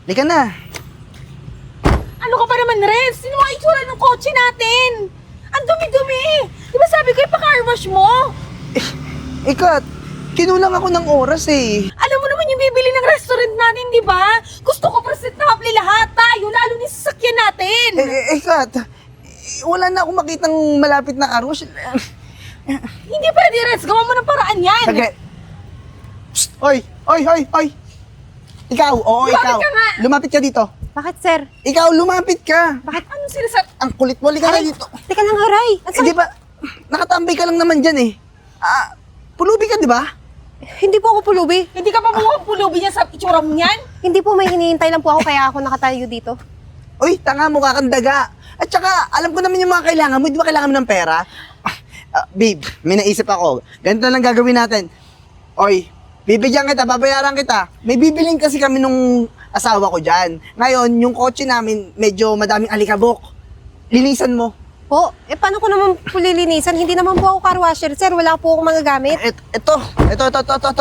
Lika na. Ano ka pa naman, Renz? Sino ang itsura ng kotse natin? Ang dumi-dumi! Di ba sabi ko ipaka-car wash mo? Ikat, kinulang ako ng oras eh. Alam mo naman yung bibili ng restaurant natin, di ba? Gusto ko presentable lahat tayo, lalo ni sasakyan natin. Ikat, wala na akong makitang malapit na car wash. Hindi pwede, Renz. Gawa mo ng paraan yan. Saglit. Psst! Oy! Oy! Oy! Oy! Ikaw! Oo, Lumapit ikaw! ka nga. Lumapit ka dito. Bakit, sir? Ikaw, lumapit ka! Bakit? Anong sinasabi? Ang kulit mo, lika na Aray, dito. teka lang, aray. Di ba, nakatambay ka lang naman dyan eh. Pulubi ka, di ba? Hindi po ako pulubi. Hindi ka pa pulubi niya sa itsura mo niyan? Hindi po, may hinihintay lang po ako kaya ako nakatayo dito. Uy, tanga mo, kakandaga. At saka, alam ko naman yung mga kailangan mo. Di ba kailangan mo ng pera? Babe, may naisip ako. Ganito lang gagawin natin. Oy, bibigyan kita, babayaran kita. May bibiling kasi kami nung asawa ko dyan. Ngayon, yung kotse namin, medyo madaming alikabok. Linisan mo. Po, paano ko naman po lilinisan? Hindi naman po ako car washer, sir. Wala po akong magagamit. Ito,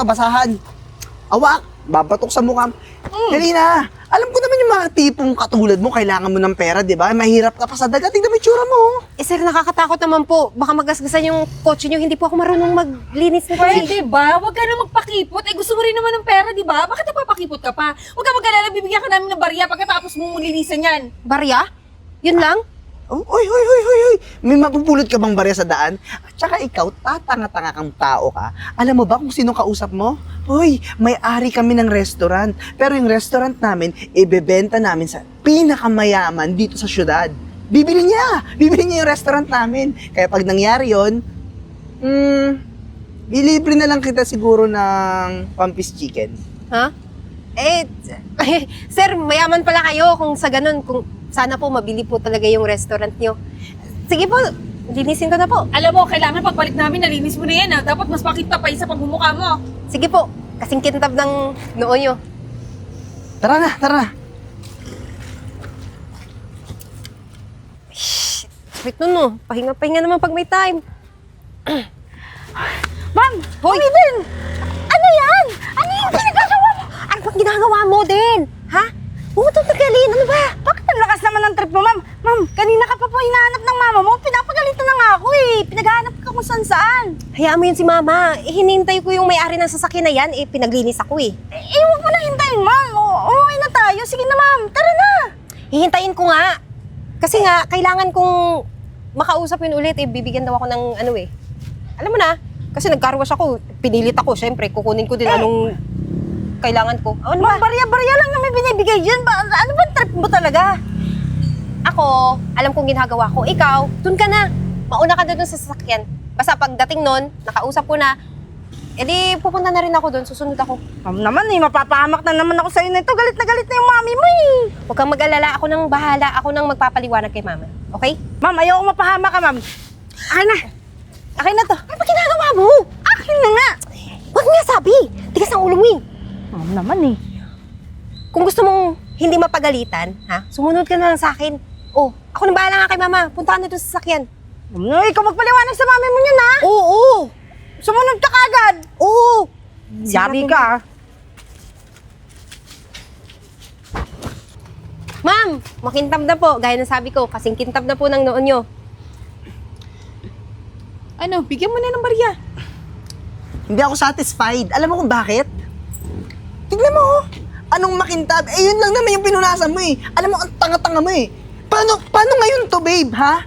basahan. Awak, babatok sa mukha. Dali na. Alam ko naman yung mga tipong katulad mo, kailangan mo ng pera, di ba? Mahirap ka pa sa dagat, tingnan mo yung tsura mo. Sir, nakakatakot naman po. Baka magasgasan yung kotse nyo. Hindi po ako marunong maglinis nito. Pwede ba? Huwag ka na magpakipot. Gusto mo rin naman ng pera, di ba? Bakit nagpapakipot ka pa? Huwag ka mag-alala, bibigyan ka namin ng barya pagkatapos mong linisan yan. Barya? Yun lang? Oy. May mapupulot ka bang barya sa daan? At saka ikaw, tatanga-tanga kang tao ka. Alam mo ba kung sino kausap mo? Hoy, may-ari kami ng restaurant. Pero yung restaurant namin, ibebenta namin sa pinakamayaman dito sa syudad. Bibili niya yung restaurant namin. Kaya pag nangyari yon, bilibre na lang kita siguro ng Pampis Chicken. Ha? Sir, mayaman pala kayo kung sa ganun. Kung sana po mabili po talaga yung restaurant nyo. Sige po, linisin ko na po. Alam mo, kailangan pagbalik namin, nalinis mo na yan. Dapat mas makita pa sa pagmumukha mo. Sige po, kasing kintab ng noo nyo. Tara na. Wait nun, no. Pahinga naman pag may time. Ma'am! Hoy! Din! Ano yan? Ano yung pinagagawa mo? Ano bang ginagawa mo din? Ha? Huwag mo tagalin. Ano ba? Bakit ang lakas naman ng trip mo, ma'am? Ma'am, kanina ka pa po hinahanap ng mama mo. Pinapagalitan na nga ako eh. Pinaghahanap ka kung saan-saan. Hayaan mo yun si mama. Hinintay ko yung may-ari ng sasakyan na yan. Pinaglinis ako eh. Huwag mo na hintayin, ma'am. Okay na tayo. Sige na, ma'am. Tara na. Hihintayin ko nga. Kasi nga, kailangan kong makausap yun ulit. Bibigyan daw ako ng ano eh. Alam mo na, kasi nagkarwash ako. Pinilit ako, syempre. Kukunin ko din anong kailangan ko. Ano ba? Ma'am, barya-barya lang na may binibigay dyan. Ano ba trip mo talaga? Ako, alam kong ginagawa ko. Ikaw, dun ka na. Mauna ka na dun sa sasakyan. Basta pagdating nun, nakausap ko na, edi pupunta na rin ako dun, susunod ako. Ma'am naman eh, mapapahamak na naman ako sa'yo nito. Galit na yung mami mo eh. Huwag kang mag-alala, ako nang bahala, ako nang magpapaliwanag kay mama. Okay? Ma'am, ayaw ko mapahamak ka, ma'am. Akin na. Akin na to. Ano ba ginagawa mo? Akin na nga. Huwag nga sabi! Tigas ang ulo mo eh. Ma'am naman eh. Kung gusto mong hindi mapagalitan, ha? Sumunod ka na lang sa akin. Oh, ako nang bahala nga kay mama. Punta ka na doon sa sasakyan. Ma'am, ikaw magpaliwanag sa mami mo yun, ha? Oo! Sumunod ka kagad. Oo! Yari ka, ah. Ma'am, makintab na po. Gaya ng sabi ko, kasing kintab na po ng noon nyo. Ano, bigyan mo na ng barya. Hindi ako satisfied. Alam mo kung bakit? Tignan mo, oh. Anong makintab? Yun lang naman yung pinunasan mo eh. Alam mo, ang tanga-tanga mo eh. Paano ngayon to, babe, ha?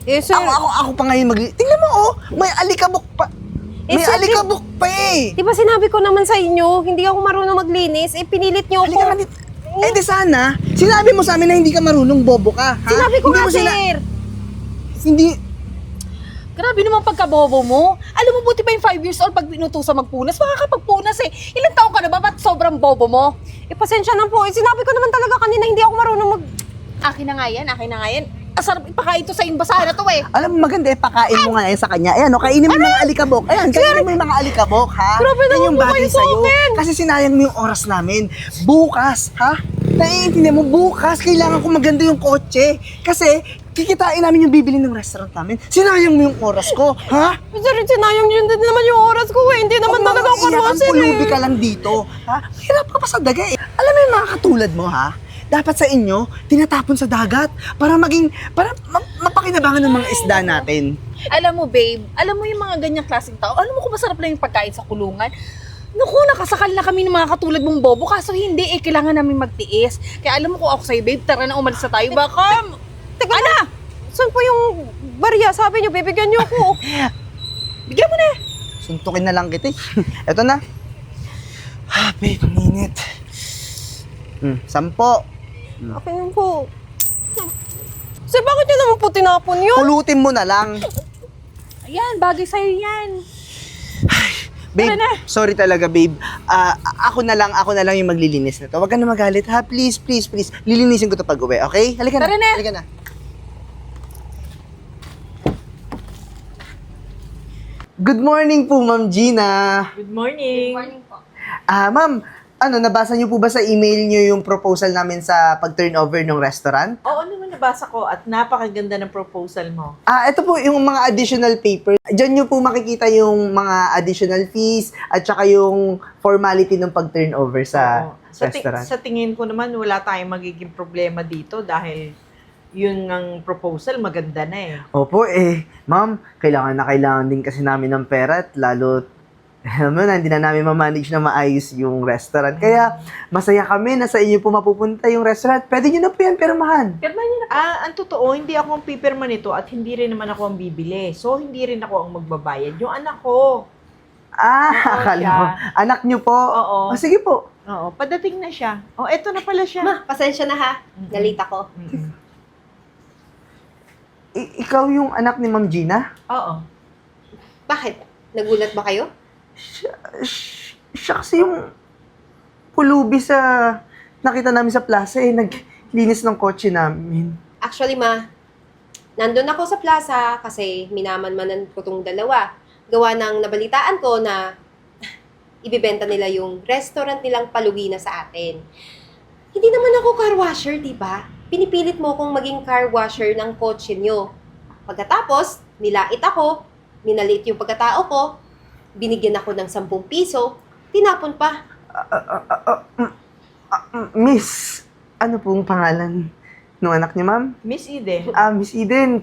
Sir. Ako pa ngayon tignan mo, oh. May alikabok pa. May sir, alikabok pa eh. Di ba sinabi ko naman sa inyo, hindi ako marunong maglinis, pinilit nyo Halika ako. nga dito. Di sana, sinabi mo sa amin na hindi ka marunong, bobo ka, ha? Sinabi ko Hindi nga, mo sir. Hindi, Grabe naman pagkabobo mo. Alam mo, buti pa yung 5 years old pag binutusan magpunas. Makakapagpunas eh. Ilang taon ka na ba? Ba't sobrang bobo mo? Pasensya na po. Sinabi ko naman talaga kanina, hindi ako marunong Akin na nga yan. Asarap ipakain to sa imbasahan na to eh. alam mo maganda eh, pakain mo nga yan sa kanya. Ayan, no, kainin mo yung mga alikabok. Ayan, kainin mo yung mga alikabok, ha? Grabe Yan naman yung po bagay kayo sa sa'yo. akin. Kasi sinayang mo yung oras namin. Bukas, ha? Naiintindihan mo, bukas kailangan ko maganda yung kotse. Kasi, kikitain namin yung bibili ng restaurant namin. Sinayang mo yung oras ko, ha? Sir, sinayang yun din naman yung oras ko eh. Hindi naman talaga ako karwasin pulubi eh. ka lang dito, ha? Hirap ka pa sa daga eh. Alam mo yung mga katulad mo, ha? Dapat sa inyo, tinatapon sa dagat para mapakinabangan ng mga isda natin. Alam mo, babe, alam mo yung mga ganyang klaseng tao, alam mo kung masarap lang yung pagkain sa kulungan? Naku, nakasakal na kami ng mga katulad mong bobo, kaso hindi eh, kailangan namin magtiis. Kaya alam mo kung ako sa'yo, babe, tara na umalis na tayo, baka... Teka na! Saan po yung barya? Sabi niyo, bibigyan niyo ako. Bigyan mo na. Suntukin na lang kita eh. Eto na. Babe, ang init. 10. Akin yun po. Sir, bakit niyo naman po tinapon yun? Pulutin mo na lang. Ayan, bagay sa'yo yan. Babe, Tara na. sorry talaga, babe. Ako na lang yung maglilinis nito. Huwag ka na magalit, ha? Please, please, please. Lilinisin ko to pag uwi, okay? Halika na. Tara na. Halika na. Good morning po, Ma'am Gina. Good morning. Ma'am, nabasa niyo po ba sa email niyo yung proposal namin sa pag-turnover ng restaurant? Oo naman nabasa ko at napakaganda ng proposal mo. Ito po yung mga additional paper. Diyan niyo po makikita yung mga additional fees at saka yung formality ng pag-turnover sa Oo. restaurant. Sa tingin ko naman wala tayong magiging problema dito dahil yun ang proposal maganda na eh. Opo, ma'am, kailangan din kasi namin ng pera at lalo, alam mo na, hindi na namin mamanage na maayos yung restaurant. Kaya, masaya kami na sa inyo po mapupunta yung restaurant. Pwede nyo na po yan, pirmahan. Pirma niyo na. Ang totoo, hindi ako ang pipirma nito at hindi rin naman ako ang bibili. So, hindi rin ako ang magbabayad. Yung anak ko. Akala ko. siya. Anak nyo po. Oo. Sige po. Oo, padating na siya. Oh, eto na pala siya. Ma, pasensya na ha. Nalita ko. Mm-mm. Ikaw yung anak ni Ma'am Gina? Oo. Bakit? Nagulat ba kayo? Siya kasi yung pulubi sa nakita namin sa plaza naglinis ng kotse namin. Actually, ma, nandun ako sa plaza kasi minamanmanan ko tong dalawa. Gawa ng nabalitaan ko na ibibenta nila yung restaurant nilang palugina sa atin. Hindi naman ako car washer, di ba? Pinipilit mo akong maging car washer ng kotse nyo. Pagkatapos, nilait ako, minaliit yung pagkatao ko, binigyan ako ng 10 piso, tinapon pa. Miss, ano pong pangalan ng anak niya, ma'am? Miss Eden. Miss Eden,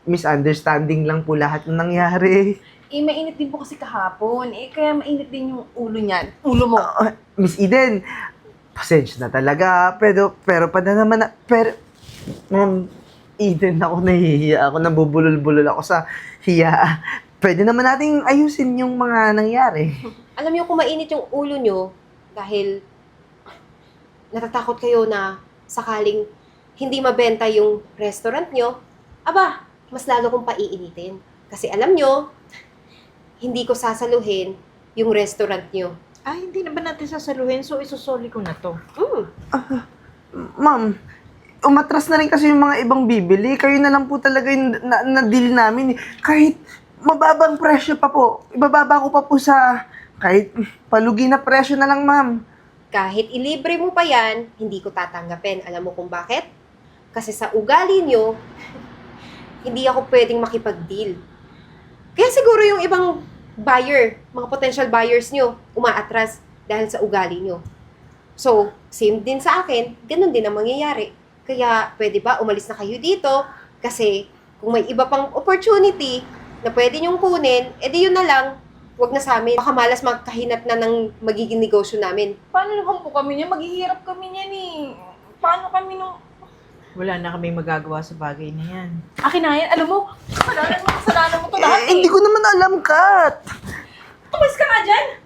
misunderstanding lang po lahat ng nangyari. Mainit din po kasi kahapon. Kaya mainit din yung ulo niyan. Ulo mo. Miss Eden, pasensya na talaga. Pero Ma'am Eden, ako nahihiya. Ako nabubulol-bulol ako sa hiya. Pwede naman nating ayusin yung mga nangyari. Alam niyo kung mainit yung ulo nyo dahil natatakot kayo na sakaling hindi mabenta yung restaurant nyo, aba, mas lalo kong paiinitin. Kasi alam nyo, hindi ko sasaluhin yung restaurant nyo. Hindi na ba natin sasaluhin? So, isusoli ko na to. Ma'am, umatras na rin kasi yung mga ibang bibili. Kayo na lang po talaga yung na-deal namin. Kahit mababang presyo pa po. Ibababa ko pa po sa kahit palugi na presyo na lang, ma'am. Kahit ilibre mo pa yan, hindi ko tatanggapin. Alam mo kung bakit? Kasi sa ugali nyo, hindi ako pwedeng makipag-deal. Kaya siguro yung ibang buyer, mga potential buyers nyo, umaatras dahil sa ugali nyo. So, same din sa akin, ganun din ang mangyayari. Kaya, pwede ba umalis na kayo dito? Kasi, kung may iba pang opportunity na pwede nyong kunin, edi yun na lang, wag na sa amin. Baka malas magkahinat na ng magiging negosyo namin. Paano naman po kami niyan? Maghihirap kami niyan eh. Paano kami nung... Wala na kami magagawa sa bagay na yan. Akin na yan. Alam mo, kasalanan mo to lahat eh. Hindi ko naman alam, Kat. Tumalis ka nga dyan.